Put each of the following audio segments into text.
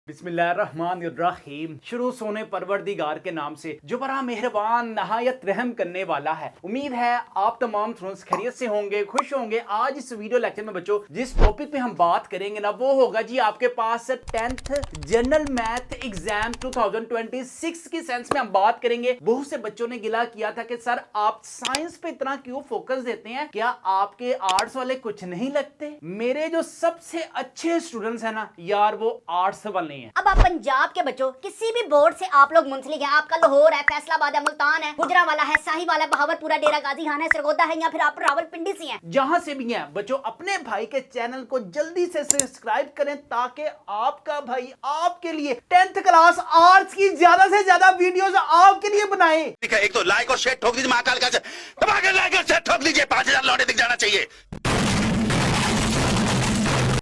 बिस्मिल्लाहिर्रहमानिर्रहीम। शुरू सोने परवरदिगार के नाम से जो बड़ा मेहरबान नहायत रहम करने वाला है। उम्मीद है आप तमाम स्टूडेंट्स खैरियत से होंगे, खुश होंगे। आज इस वीडियो लेक्चर में बच्चों जिस टॉपिक पे हम बात करेंगे ना वो होगा जी आपके पास 10th जनरल मैथ एग्जाम 2026 की सेंस में हम बात करेंगे। बहुत से बच्चों ने गिला किया था कि सर आप साइंस पे इतना क्यों फोकस देते हैं, क्या आपके आर्ट्स वाले कुछ नहीं लगते? मेरे जो सबसे अच्छे स्टूडेंट्स है ना यार वो आर्ट्स वाले हैं। अब आप पंजाब के बच्चों किसी भी बोर्ड से आप लोग मुंसलिक हैं, आपका लाहौर है, फैसलाबाद है, मुल्तान है, गुजरांवाला है, साहिवाल है, बहावलपुरा, डेरा गाजी खान है, सरगोदा है, या फिर आप रावलपिंडी से हैं, जहां से भी हैं बच्चों अपने भाई के चैनल को जल्दी से सब्सक्राइब करें ताकि आपका भाई आपके लिए 10th क्लास आर्ट्स की ज्यादा से ज्यादा वीडियोस आपके लिए बनाए। एक तो लाइक और शेयर ठोक दीजिए, महाकाल का दबा के लाइक और शेयर ठोक दीजिए, 5000 लौटे दिख जाना चाहिए।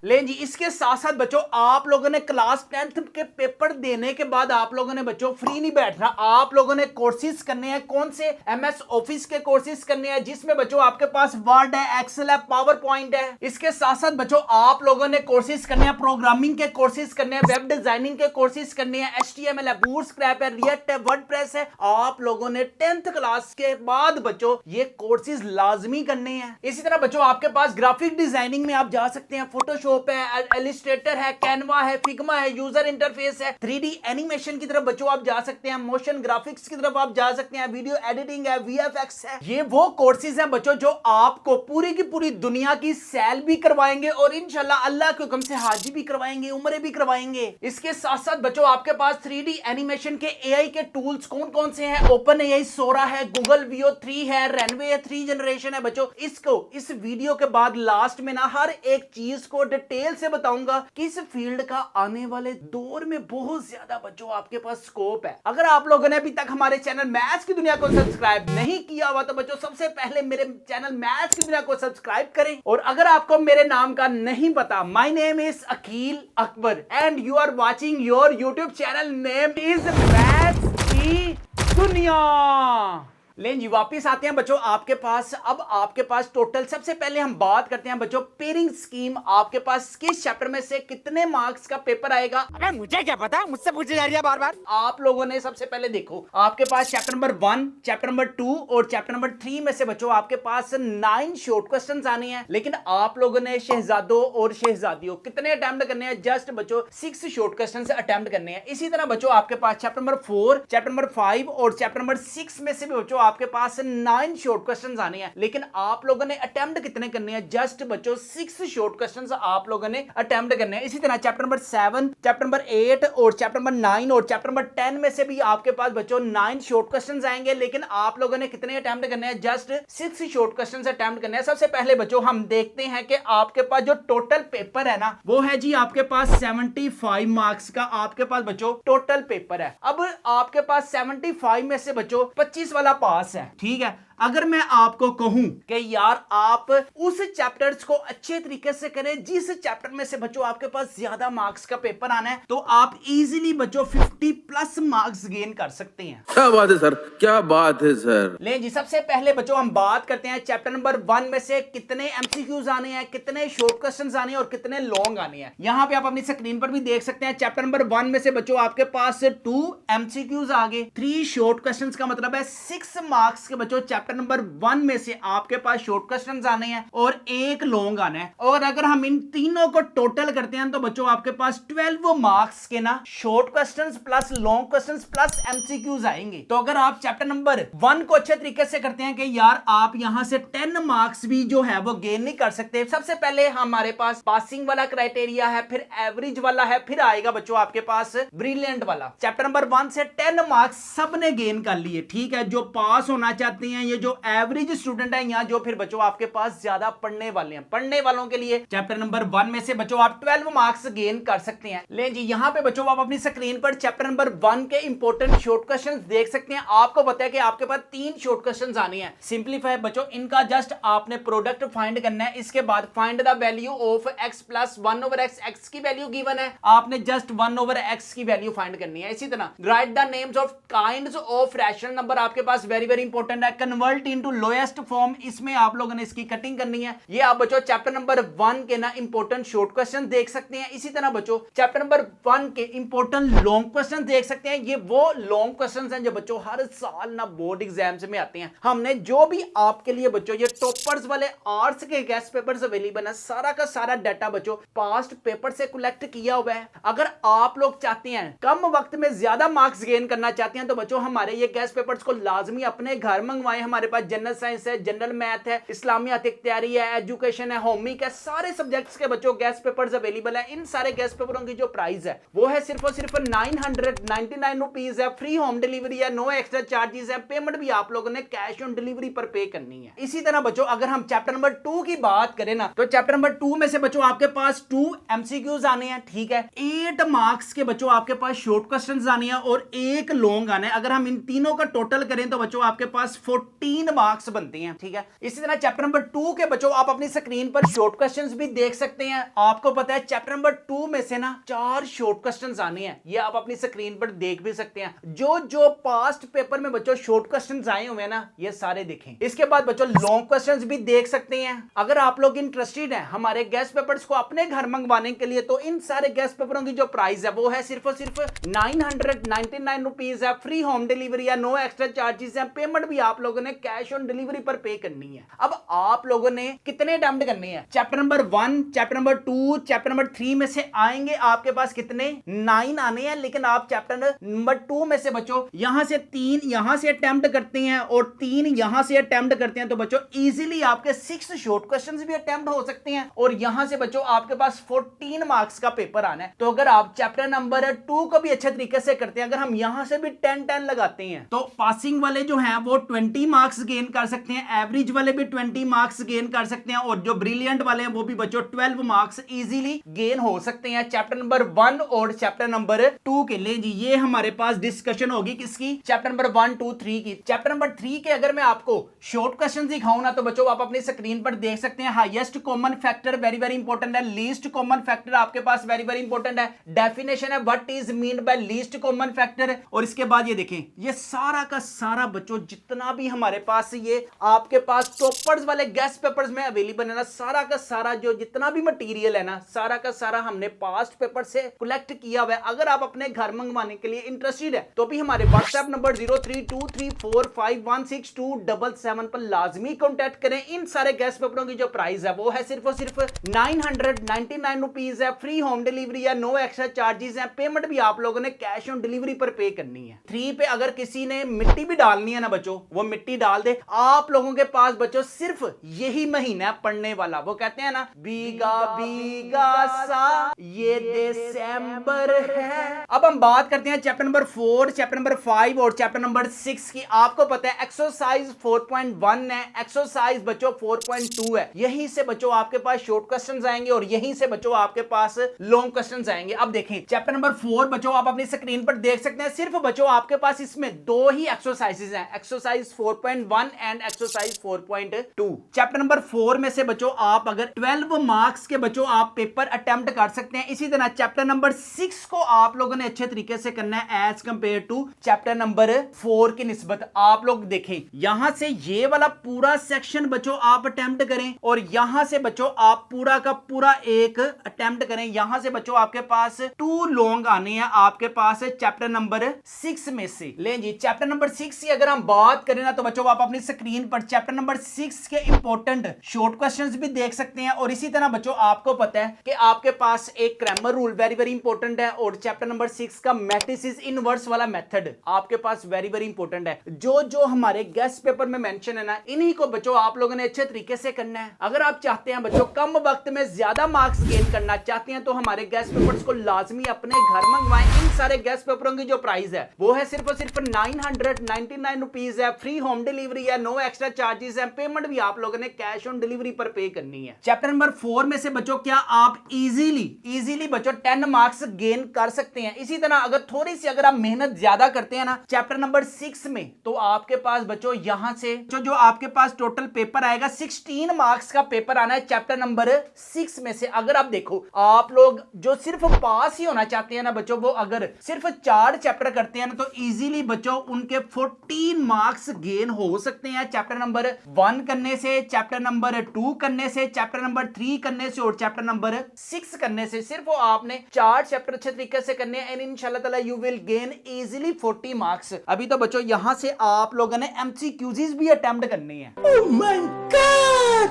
लें जी, इसके साथ साथ बच्चों आप लोगों ने क्लास 10th के पेपर देने के बाद आप लोगों ने बच्चों फ्री नहीं बैठना, आप लोगों ने कोर्सेज करने हैं। कौन से? एमएस ऑफिस के कोर्सेज करने हैं जिसमें बच्चों आपके पास वर्ड है, एक्सेल है, पावर पॉइंट है। इसके साथ साथ बच्चों आप लोगों ने कोर्सेज करने हैं, प्रोग्रामिंग के कोर्सेज करने हैं, वेब डिजाइनिंग के कोर्सेज करने हैं, HTML है, बूटस्ट्रैप है, रिएक्ट है, वर्डप्रेस है। आप लोगों ने 10th क्लास के बाद बच्चों ये कोर्सेज लाजमी करने हैं। इसी तरह बच्चों आपके पास ग्राफिक डिजाइनिंग में आप जा सकते हैं, फोटोशॉप है, इलस्ट्रेटर है, कैनवा है, फिग्मा है, यूजर इंटरफेस है, 3D एनिमेशन की तरफ बच्चों आप जा सकते हैं, मोशन ग्राफिक्स की तरफ आप जा सकते हैं, वीडियो एडिटिंग है, VFX है। ये वो कोर्सेज हैं बच्चों जो आपको पूरी की पूरी दुनिया की सैल भी करवाएंगे और इंशाल्लाह अल्लाह के हुक्म से हाजी भी करवाएंगे, उम्रे भी करवाएंगे। इसके साथ साथ बच्चों आपके पास 3D एनिमेशन के AI के टूल्स कौन कौन से हैं? ओपन AI, सोरा है, गूगल Veo 3 है, रनवे है, 3 जनरेशन है। बच्चों इसको इस वीडियो के बाद लास्ट में ना हर एक चीज को डिटेल से बताऊंगा कि इस फील्ड का आने वाले दौर में बहुत ज्यादा बच्चों आपके पास स्कोप है। अगर आप लोगों ने अभी तक हमारे चैनल मैथ्स की दुनिया को सब्सक्राइब नहीं किया हुआ तो बच्चों सबसे पहले मेरे चैनल मैथ्स की दुनिया को सब्सक्राइब करें। और अगर आपको मेरे नाम का नहीं पता, my name is Aqeel Akbar and you are watching your YouTube channel name is maths की दुनिया। लें जी वापिस आते हैं बच्चों आपके पास। अब आपके पास टोटल सबसे पहले हम बात करते हैं बच्चों पेयरिंग स्कीम। आपके पास किस चैप्टर में से कितने मार्क्स का पेपर आएगा? अरे मुझे क्या पता, मुझसे पूछी जा रही है बार बार। आप लोगों ने सबसे पहले देखो आपके पास चैप्टर नंबर 1, चैप्टर नंबर 2 और चैप्टर नंबर 3 में से बच्चों आपके पास 9 शॉर्ट क्वेश्चंस आने हैं। लेकिन आप लोगों ने शहजादों और शहजादियों कितने अटेम्प्ट करने हैं? जस्ट बच्चों 6 शॉर्ट क्वेश्चन अटेम्प्ट करने हैं। इसी तरह बच्चों आपके पास चैप्टर नंबर 4, चैप्टर नंबर 5 और चैप्टर नंबर 6 में से भी बच्चों आपके पास 9 शॉर्ट क्वेश्चंस आने हैं। लेकिन आप लोगों ने अटेम्प्ट कितने करने हैं? जस्ट बच्चों 6 शॉर्ट क्वेश्चंस आप लोगों ने अटेम्प्ट करने हैं। इसी तरह चैप्टर नंबर 7, चैप्टर नंबर 8 और चैप्टर नंबर 9 और चैप्टर नंबर 10 में से भी आपके पास बच्चों 9 शॉर्ट क्वेश्चंस आएंगे। लेकिन आप लोगों ने कितने अटेम्प्ट करने हैं? जस्ट 6 शॉर्ट क्वेश्चंस अटेम्प्ट करने हैं। सबसे पहले बच्चों हम देखते हैं कि आपके पास जो टोटल पेपर है ना वो है जी आपके पास 75 मार्क्स का आपके पास बच्चों टोटल पेपर है। अब आपके पास 75 में से बच्चों 25 वाला पास है, ठीक है। अगर मैं आपको कहूं कि यार आप उस चैप्टर्स को अच्छे तरीके से करें जिस चैप्टर में से बच्चों आपके पास ज्यादा मार्क्स का पेपर आना है तो आप इजीली बच्चों 50+ मार्क्स गेन कर सकते हैं। क्या बात है सर, क्या बात है सर। ले जी सबसे पहले बच्चों हम बात करते हैं चैप्टर नंबर 1 में से कितने MCQs आने हैं, कितने शॉर्ट क्वेश्चंस आने हैं और कितने लॉन्ग आने हैं। यहां पे आप अपनी स्क्रीन पर भी देख सकते हैं। चैप्टर नंबर 1 में से बच्चों आपके पास 2 MCQs आ गए, 3 शॉर्ट क्वेश्चंस का मतलब है 6 मार्क्स के बच्चों चैप्टर नंबर 1 में से आपके पास शॉर्ट क्वेश्चंस आने हैं और 1 लॉन्ग आना है। और अगर हम इन तीनों को टोटल करते हैं तो बच्चों आपके पास 12 मार्क्स के ना short questions plus long questions plus MCQs आएंगे। तो अगर आप चैप्टर नंबर 1 को अच्छे तरीके से करते हैं कि यार आप यहां से 10 मार्क्स भी जो है वो गेन नहीं कर सकते। सबसे पहले हमारे पास पासिंग वाला क्राइटेरिया है, फिर एवरेज वाला है, फिर आएगा बच्चों आपके पास ब्रिलियंट वाला। चैप्टर नंबर 1 से 10 मार्क्स सबने गेन कर लिए, ठीक है। जो पास होना चाहते हैं, ये जो एवरेज स्टूडेंट है या जो फिर बच्चों आपके पास ज्यादा पढ़ने वाले हैं, पढ़ने वालों के लिए चैप्टर नंबर 1 में से बच्चों आप 12 मार्क्स गेन कर सकते हैं। ले जी यहां पे बच्चों आप अपनी स्क्रीन पर चैप्टर नंबर 1 के इंपॉर्टेंट शॉर्ट क्वेश्चंस देख सकते हैं। आपको पता है कि आपके पास 3 शॉर्ट क्वेश्चंस आने हैं। सिंपलीफाई बच्चों इनका जस्ट आपने प्रोडक्ट फाइंड करना है। इसके बाद find the value of x plus 1/x, x की वैल्यू गिवन है, आपने जस्ट 1/x की वैल्यू फाइंड करनी है। इसी तरह right the names of kinds of rational number आपके पास वेरी वेरी इंपॉर्टेंट है। कन्वर्ट इनटू लोएस्ट फॉर्म, इसमें आप लोगों ने इसकी कटिंग करनी है। ये आप बच्चों चैप्टर नंबर 1 के ना इंपॉर्टेंट शॉर्ट क्वेश्चन देख सकते हैं। इसी तरह बच्चों चैप्टर नंबर 1 के इंपॉर्टेंट लॉन्ग क्वेश्चन देख सकते हैं। ये वो लॉन्ग क्वेश्चन हैं जो बच्चों हर साल ना बोर्ड एग्जाम्स में आते हैं। हमने जो भी आपके लिए बच्चों ये टॉपर्स वाले आर्ट्स के गेस्ट पेपर्स अवेलेबल है, सारा का सारा डाटा बच्चों पास्ट पेपर से कलेक्ट किया हुआ है। अगर आप लोग चाहते हैं कम वक्त में ज्यादा मार्क्स गेन करना चाहते हैं तो बच्चों हमारे ये गेस्ट पेपर्स को लाजमी अपने घर मंगवाएं। हमारे पास जनरल साइंस है, जनरल मैथ है, इस्लामियात इख्तियारी है, एजुकेशन है, होमिक है, सारे सब्जेक्ट्स के बच्चों गेस्ट पेपर्स अवेलेबल है। इन सारे गेस्ट पेपरों की जो प्राइस है वो है सिर्फ और सिर्फ 999 रुपीज है। फ्री होम डिलीवरी है, नो एक्स्ट्रा चार्जेस है। पेमेंट भी आप लोगों ने कैश ऑन डिलीवरी पर पे करनी है। इसी तरह बच्चों अगर हम चैप्टर नंबर 2 की बात करें ना तो चैप्टर नंबर 2 में से बच्चों आपके पास 2 एमसीक्यूज आने हैं, ठीक है। 8 मार्क्स के बच्चों आपके पास शॉर्ट क्वेश्चंस आने हैं और 1 लॉन्ग आने हैं। अगर हम इन तीनों का टोटल करें तो बच्चों आपके पास 14 मार्क्स बनते हैं, ठीक है। इसी तरह चैप्टर नंबर 2 के बच्चों आप अपनी स्क्रीन पर शॉर्ट क्वेश्चंस भी देख सकते हैं। आपको पता है चैप्टर नंबर 2 में से ना 4 शॉर्ट क्वेश्चंस आने हैं, ये आप अपनी स्क्रीन पर देख भी सकते हैं। जो जो पास्ट पेपर में बच्चों शॉर्ट क्वेश्चंस आए हुए हैं ना ये सारे देखें। इसके बाद बच्चों लॉन्ग क्वेश्चंस भी देख सकते हैं। अगर आप लोग इंटरेस्टेड हैं हमारे गेस्ट पेपर्स को अपने घर मंगवाने के लिए तो इन सारे गेस्ट पेपरों की जो प्राइस है वो है सिर्फ और सिर्फ 999 रुपीज है। फ्री होम डिलीवरी है, नो एक्स्ट्रा चार्जेस है। पेमेंट भी आप लोगों ने कैश ऑन डिलीवरी पर पे करनी है। अब आप लोगों ने कितने अटेम्प्ट करने हैं? Chapter number 1, chapter number 2, chapter number 3 में से आएंगे आपके पास कितने 9 आने हैं, लेकिन आप चैप्टर नंबर 2 में से बच्चों यहां से 3 यहां से अटेम्प्ट करते हैं और 3 यहां से अटेम्प्ट करते हैं तो बच्चों इजीली आपके 6 शॉर्ट क्वेश्चंस भी अटेम्प्ट हो सकते हैं और यहां से बच्चों आपके पास 14 मार्क्स का पेपर आना है। तो अगर आप चैप्टर नंबर 2 को भी अच्छे तरीके से करते हैं, अगर हम यहां से भी 10 लगाते हैं तो पासिंग वाले जो हैं वो 20 मार्क्स गेन कर सकते हैं, एवरेज वाले भी 20 मार्क्स गेन कर सकते हैं और जो ब्रिलियंट वाले हैं वो भी बच्चों 12 मार्क्स इजीली गेन हो सकते हैं चैप्टर नंबर 1 और चैप्टर नंबर 2 के लिए। जी ये हमारे पास डिस्कशन होगी किसकी? चैप्टर नंबर 1, 2, 3 की। चैप्टर नंबर 3 के अगर मैं आपको शॉर्ट क्वेश्चन दिखाऊं ना तो बच्चों आप अपनी स्क्रीन पर देख सकते हैं। Highest common factor very very important है, लीस्ट कॉमन फैक्टर आपके पास वेरी वेरी इंपॉर्टेंट है, डेफिनेशन है what is mean by least common factor. और इसके बाद ये देखें ये सारा का सारा बच्चों जितना भी हमारे पास ये आपके पास टॉपर्स वाले गेस्ट पेपर्स में अवेलेबल है ना, सारा का सारा जो जितना भी मटेरियल है ना सारा का सारा हमने पास्ट पेपर से कलेक्ट किया हुआ है। अगर आप अपने घर मंगवाने के लिए इंटरेस्टेड है तो भी हमारे व्हाट्सएप नंबर 0323451627 पर लाजमी कांटेक्ट करें। इन सारे गेस्ट पेपरों की जो प्राइस है वो है सिर्फ और सिर्फ 999 रुपीज है। फ्री होम डिलीवरी है, नो एक्स्ट्रा चार्जेस है। पेमेंट भी आप लोगों ने कैश ऑन डिलीवरी पर पे करनी है। 3 पे अगर किसी ने मिट्टी भी डालनी है ना बच्चों वो मिट्टी डाल दे। आप लोगों के पास बच्चों सिर्फ यही महीना है पढ़ने वाला, वो कहते हैं ना बीगा बीगा सा ये दिसंबर है। अब हम बात करते हैं चैप्टर नंबर 4, चैप्टर नंबर 5 और चैप्टर नंबर 6 की। आपको पता है एक्सरसाइज 4.1 है, एक्सरसाइज बच्चों 4.2 है। यहीं से बच्चों आपके पास शॉर्ट क्वेश्चंस आएंगे और यहीं से बच्चों आपके पास लॉन्ग क्वेश्चंस आएंगे। अब देखें चैप्टर नंबर 4 बच्चों आप अपनी स्क्रीन पर देख सकते हैं। सिर्फ बच्चों आपके पास इसमें 2 ही एक्सरसाइजेस हैं, exercise 4.1 and exercise 4.2। Chapter number 4 में से बच्चों आप अगर 12 मार्क्स के बच्चों आप पेपर अटेम्प्ट कर सकते हैं। इसी तरह चैप्टर नंबर 6 को आप लोगों ने अच्छे तरीके से करना है as compare to chapter number 4 की निस्बत। आप लोग देखें यहां से ये वाला पूरा सेक्शन बच्चों आप अटेम्प्ट करें और यहां से बच्चों आप पूरा का पूरा एक अटेम्प्ट करें। यहां से बच्चों आपके पास 2 लॉन्ग आने हैं आपके पास चैप्टर नंबर 6 में से। ले जी चैप्टर नंबर 6 की अगर हम बात करें ना तो बच्चों आप अपनी स्क्रीन पर चैप्टर नंबर 6 के इंपॉर्टेंट शॉर्ट क्वेश्चंस भी देख सकते हैं। और इसी तरह बच्चों आपको पता है कि आपके पास एक grammar rule very very important है और चैप्टर नंबर 6 का मैट्रिसेस इनवर्स वाला मेथड आपके पास वेरी वेरी इंपॉर्टेंट है। जो जो हमारे गेस्ट पेपर में मेंशन है ना इन्हीं को बच्चों आप लोगों ने अच्छे तरीके से करना है। अगर आप चाहते हैं बच्चों कम वक्त में ज्यादा मार्क्स गेन करना चाहते हैं तो हमारे गेस्ट पेपर्स को लाजमी अपने घर मंगवाएं। इन सारे गेस्ट पेपरों की जो प्राइस है वो है सिर्फ और सिर्फ 999 रुपीज है। फ्री होम डिलीवरी है, नो एक्स्ट्रा चार्जेस है। पेमेंट भी आप लोगों ने कैश ऑन डिलीवरी पर पे करनी है। चैप्टर नंबर 4 में से बच्चों क्या आप इजीली बच्चों 10 मार्क्स गेन कर सकते हैं। इसी तरह अगर थोड़ी सी अगर आप मेहनत ज्यादा करते हैं ना चैप्टर नंबर 6 में तो आपके पास बच्चों यहां से जो आपके पास टोटल पेपर आएगा 16 मार्क्स का पेपर आना है चैप्टर नंबर 6 में से। अगर आप देखो आप लोग जो सिर्फ पास ही होना चाहते हैं ना बच्चों वो अगर सिर्फ 4 चैप्टर करते हैं ना तो इजीली बच्चों उनके 14 मार्क्स गेन हो सकते हैं चैप्टर नंबर 1 करने से, चैप्टर नंबर 2 करने से, चैप्टर नंबर 3 करने से और चैप्टर नंबर 6 करने से। सिर्फ वो आपने 4 चैप्टर अच्छे तरीके से करने हैं एंड इंशाल्लाह ताला you will gain easily 40 marks. अभी तो बच्चों यहां से आप लोगों ने एमसीक्यूज भी अटेम्प्ट करनी है। Oh my God!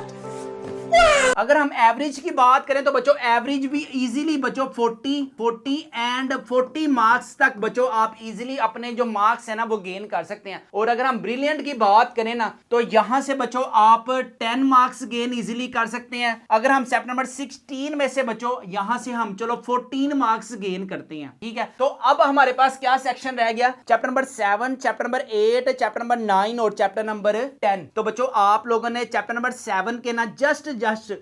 अगर हम एवरेज की बात करें तो बच्चों एवरेज भी इजीली बच्चों 40 एंड 40 मार्क्स तक बच्चों आप इजीली अपने जो मार्क्स है ना वो गेन कर सकते हैं। और अगर हम ब्रिलियंट की बात करें ना तो यहां से बच्चों आप 10 मार्क्स गेन इजीली कर सकते हैं। अगर हम चैप्टर नंबर 16 में से बच्चों यहां से हम चलो 14 मार्क्स गेन करते हैं, ठीक है। तो अब हमारे पास क्या सेक्शन रह गया? Chapter number 7, chapter number 8, chapter number 9 और चैप्टर नंबर 10। तो बच्चों आप लोगों ने चैप्टर नंबर 7 के ना जस्ट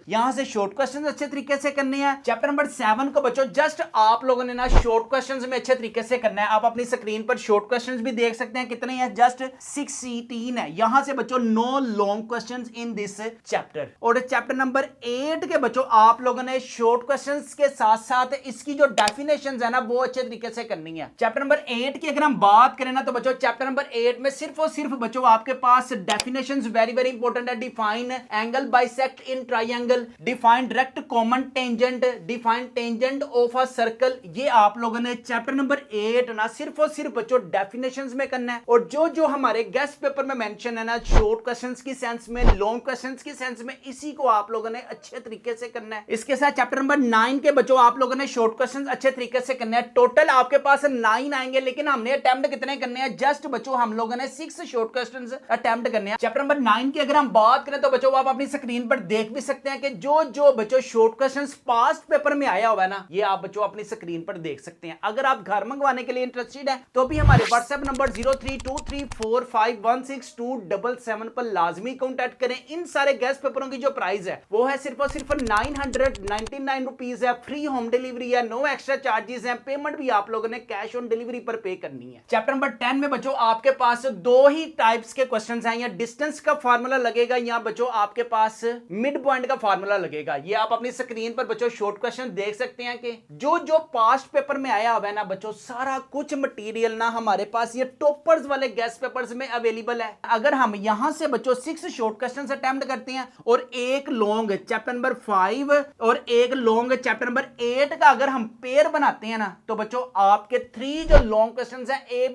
यहां से शॉर्ट क्वेश्चंस अच्छे तरीके से करने हैं। चैप्टर नंबर 7 को बच्चों जस्ट आप लोगों ने ना शॉर्ट क्वेश्चंस में अच्छे तरीके से करना है। आप अपनी स्क्रीन पर शॉर्ट क्वेश्चंस भी देख सकते हैं कितने हैं, जस्ट 16 है। यहां से बच्चों no long questions in this chapter. और चैप्टर नंबर 8 के बच्चों आप लोगों ने शॉर्ट क्वेश्चंस के साथ साथ इसकी जो डेफिनेशंस है ना वो अच्छे तरीके से करनी है। चैप्टर नंबर 8 की अगर हम बात करें ना तो बच्चों चैप्टर नंबर 8 में सिर्फ और सिर्फ बच्चों आपके पास डेफिनेशंस वेरी वेरी इंपॉर्टेंट है। Define angle bisect in triangle, define direct common tangent, define tangent of a circle. ये आप लोगों ने चैप्टर नंबर 8 ना सिर्फ और सिर्फ बच्चों डेफिनेशंस में करना है। और जो जो हमारे गेस्ट पेपर में मेंशन है ना शॉर्ट क्वेश्चंस की सेंस में, लॉन्ग क्वेश्चंस की सेंस में, इसी को आप लोगों ने अच्छे तरीके से करना है। इसके साथ चैप्टर नंबर 9 के बच्चों आप लोगों ने शॉर्ट क्वेश्चंस अच्छे तरीके से करना है। टोटल आपके पास 9 आएंगे लेकिन हमने अटेम्प्ट कितने करने हैं? जस्ट बच्चों हम लोगों ने 6 शॉर्ट क्वेश्चंस अटेम्प्ट करने हैं। चैप्टर नंबर 9 की अगर हम बात करें तो बच्चों आप अपनी स्क्रीन पर देख भी सकते हैं कि जो जो बच्चों शॉर्ट क्वेश्चंस पास्ट पेपर में आया हुआ है ना ये आप बच्चों अपनी स्क्रीन पर देख सकते हैं। अगर आप घर मंगवाने के लिए इंटरेस्टेड हैं तो भी हमारे व्हाट्सएप नंबर 0323451277 पर लाजमी कांटेक्ट करें। इन सारे गेस्ट पेपरों की जो प्राइस है वो है सिर्फ और सिर्फ 999 रुपीज है। फ्री होम डिलीवरी है, नो एक्स्ट्रा चार्जेस है। पेमेंट भी आप लोगों ने कैश ऑन डिलीवरी पर पे करनी है। चैप्टर नंबर 10 में बच्चों आपके पास 2 ही टाइप्स के क्वेश्चंस हैं। या डिस्टेंस का फार्मूला लगेगा या बच्चों आपके पास मिड पॉइंट का फार्मूला लगेगा। ये आप अपनी स्क्रीन पर बच्चों शॉर्ट क्वेश्चन देख सकते हैं कि जो जो पास्ट पेपर में आया हुआ है ना बच्चों सारा कुछ मटेरियल ना हमारे पास ये टॉपर्स वाले गेस्ट पेपर्स में अवेलेबल है। अगर हम यहां से बच्चों 6 शॉर्ट क्वेश्चंस अटेम्प्ट करते हैं और एक लॉन्ग चैप्टर नंबर 5 और एक लॉन्ग चैप्टर नंबर 8 का अगर हम पेयर बनाते हैं ना तो बच्चों आपके 3 जो लॉन्ग क्वेश्चंस हैं ए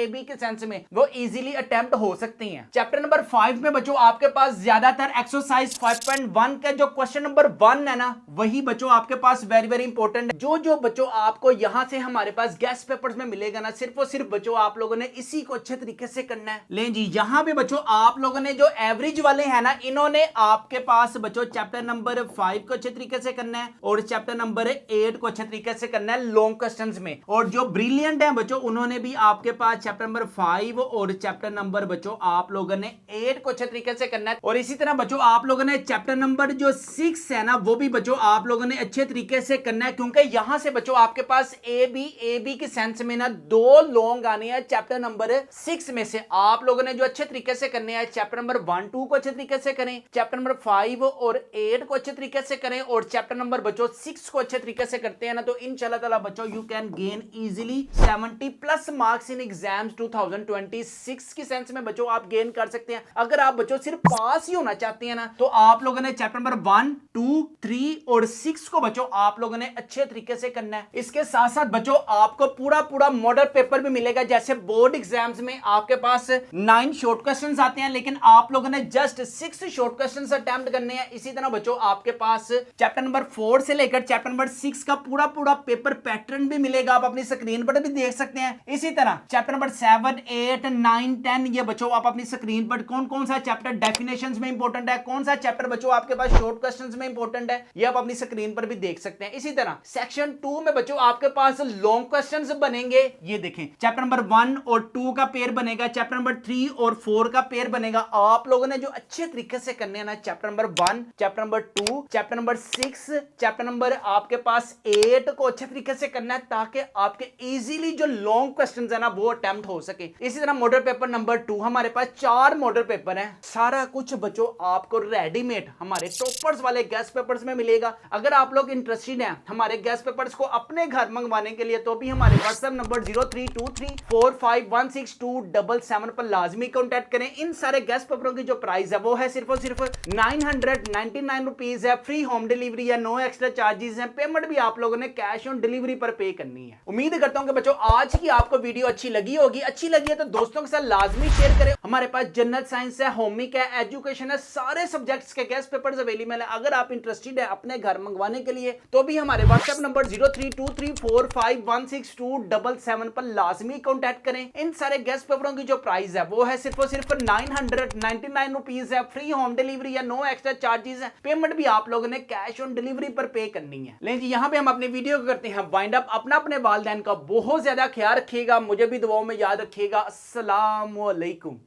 बी के सेंस में वो इजीली अटेम्प्ट हो सकते हैं। चैप्टर नंबर 5 में बच्चों आपके पास ज्यादातर एक्सरसाइज 5.1 का जो क्वेश्चन नंबर 1 है ना वही बच्चों आपके पास वेरी वेरी इंपॉर्टेंट है। जो जो बच्चों आपको यहां से हमारे पास गेस्ट पेपर्स में मिलेगा ना सिर्फ और सिर्फ बच्चों आप लोगों ने इसी को अच्छे तरीके से करना है। लें जी यहां पे बच्चों आप लोगों ने जो एवरेज वाले हैं ना इन्होंने आपके पास बच्चों चैप्टर नंबर 5 को अच्छे तरीके से करना है और चैप्टर नंबर 8 को अच्छे तरीके से करना है लॉन्ग क्वेश्चंस में। और जो ब्रिलियंट है बच्चों उन्होंने भी आपके पास चैप्टर नंबर 5 और चैप्टर नंबर बच्चों आप लोगों ने 8 को अच्छे तरीके से करना है। और इसी तरह बच्चों आप लोगों ने चैप्टर नंबर जो 6 है ना वो भी बच्चों आप लोगों ने अच्छे तरीके से करना है क्योंकि यहां से बच्चों आपके पास ए बी के सेंस में ना 2 लॉन्ग आने हैं चैप्टर नंबर 6 में से। आप लोगों ने जो अच्छे तरीके से करने हैं चैप्टर नंबर 1 2 को अच्छे तरीके से करें, चैप्टर नंबर 5 और 8 को अच्छे तरीके से करें और चैप्टर नंबर बच्चों 6 को अच्छे तरीके से करते हैं ना तो इंशाल्लाह ताला बच्चों you can gain easily 70+ marks in exams 2026 की सेंस में बच्चों आप गेन कर सकते हैं। अगर आप बच्चों सिर्फ पास ही होना चाहते हैं ना तो आप लोगों ने चैप्टर नंबर 1 2 3 और 6 को बच्चों आप लोगों ने अच्छे तरीके से करना है। इसके साथ साथ बच्चों आपको पूरा मॉडल पेपर भी मिलेगा। जैसे बोर्ड एग्जाम्स में आपके पास 9 शॉर्ट क्वेश्चंस आते हैं लेकिन आप लोगों ने जस्ट 6 शॉर्ट क्वेश्चंस अटेम्प्ट करने हैं। इसी तरह बच्चों आपके पास चैप्टर नंबर 4 से लेकर चैप्टर नंबर 6 का पूरा पेपर पैटर्न भी मिलेगा। आप अपनी स्क्रीन पर भी देख सकते हैं। इसी तरह चैप्टर नंबर 7 8 9 10 ये बच्चों आप अपनी स्क्रीन पर कौन सा चैप्टर डेफिनेशंस में इंपॉर्टेंट है, कौन सा चैप्टर बच्चों आपके पास शॉर्ट क्वेश्चंस में इंपॉर्टेंट है, ये आप अपनी स्क्रीन पर भी देख सकते हैं। इसी तरह सेक्शन 2 में बच्चों आपके पास लॉन्ग क्वेश्चंस बनेंगे। ये देखें चैप्टर नंबर 1 और 2 का पेयर बनेगा, चैप्टर नंबर 3 और 4 का पेयर बनेगा। आप लोगों ने जो अच्छे तरीके से करने हैं ना chapter number 1 chapter number 2 chapter number 6 chapter number आपके पास 8 को अच्छे तरीके से करना है ताकि आपके इजीली जो लॉन्ग क्वेश्चंस है ना वो अटेम्प्ट हो सके। इसी तरह मॉडल पेपर नंबर 2 हमारे पास 4 मॉडल पेपर हैं। सारा कुछ बच्चों आपको रेडीमेड हमारे हमारे टॉपर्स वाले गैस पेपर्स में मिलेगा। अगर आप लोग इंटरेस्टेड हैं हमारे गैस पेपर्स को अपने घर मंगवाने के लिए तो भी हमारे व्हाट्सएप नंबर 0323451627 पर लाजमी कॉन्टैक्ट करें। इन सारे गैस पेपरों की जो प्राइस है वो है सिर्फ और सिर्फ 999 रुपीज है। फ्री होम डिलीवरी है, नो एक्स्ट्रा चार्जेस हैं। पेमेंट भी आप लोगों ने कैश ऑन डिलीवरी पर पे करनी है। उम्मीद करता हूं कि बच्चों आज की आपको वीडियो अच्छी लगी होगी। अच्छी लगी है तो दोस्तों के साथ लाजमी शेयर करें। हमारे पास जनरल साइंस है, होमिक है, एजुकेशन है, सारे सब्जेक्ट्स के गैस पेपर्स अवेलेबल है। अगर आप इंटरेस्टेड है अपने घर मंगवाने के लिए तो भी हमारे व्हाट्सएप नंबर 0323451627 पर लाजमी कॉन्टैक्ट करें। इन सारे गैस पेपरों की जो प्राइस है वो है सिर्फ और सिर्फ 999 रुपीज है। फ्री होम डिलीवरी है, नो एक्स्ट्रा चार्जेस है। पेमेंट भी आप लोगों ने कैश ऑन डिलीवरी पर पे करनी है। लेकिन जी यहाँ पे हम अपनी वीडियो को करते हैं वाइंड अप। अपना अपने वालिदैन का बहुत ज्यादा ख्याल रखिएगा, मुझे भी दुआओं में याद रखिएगा। अस्सलाम वालेकुम।